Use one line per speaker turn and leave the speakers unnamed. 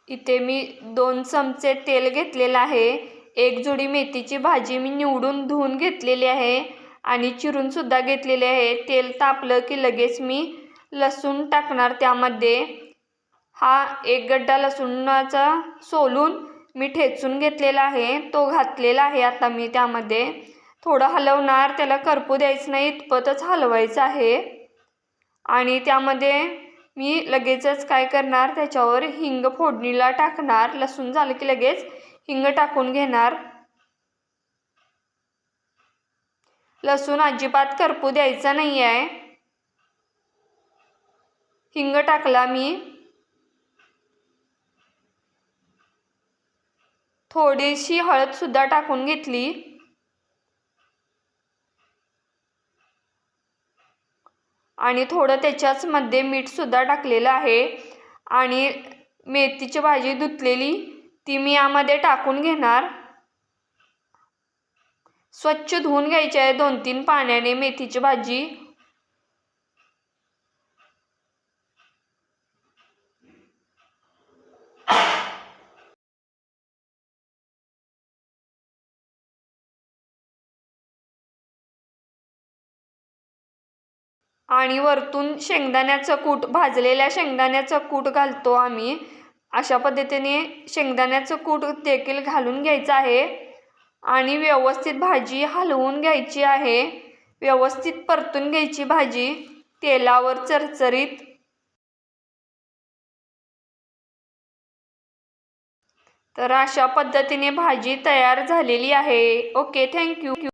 इथे मी 2 चमचे तेल घेतलेलं आहे। एक जुडी मेथीची भाजी मी निवडून धुवून घेतलेली आहे आणि चिरून सुद्धा घेतलेली आहे। तेल तापलं की लगेच मी लसूण टाकणार त्यामध्ये। हा एक गड्डा लसूणाचा सोलून मी ठेचून घेतलेला आहे, तो घातलेला आहे आता मी त्यामध्ये। थोडं हलवणार, त्याला करपू द्यायचं नाही, इतपतच हलवायचं आहे। आणि त्यामध्ये मी लगेचच काय करणार, त्याच्यावर हिंग फोडणीला टाकणार। लसूण झालं की लगेच हिंग टाकून घेणार। लसूण अजिबात करपू द्यायचा नाही आहे। हिंग टाकला मी। थोडीशी हळद सुद्धा टाकून घेतली आणि थोडं त्याच्याच मध्ये मीठ सुद्धा टाकलेलं आहे आणि मेथीची भाजी धुतलेली ती मी यामध्ये टाकून घेणार। स्वच्छ धुवून घ्यायची आहे 2-3 पाण्याने मेथीची भाजी। आणि वरतून शेंगदाण्याचं कूट, भाजलेल्या शेंगदाण्याचं कूट घालतो आम्ही। अशा पद्धतीने शेंगदाण्याचं कूट देखील घालून घ्यायचं आहे आणि व्यवस्थित भाजी हलवून घ्यायची आहे। व्यवस्थित परतून घ्यायची भाजी तेलावर चरचरीत। तर अशा पद्धतीने भाजी तयार झालेली आहे। Okay, thank you.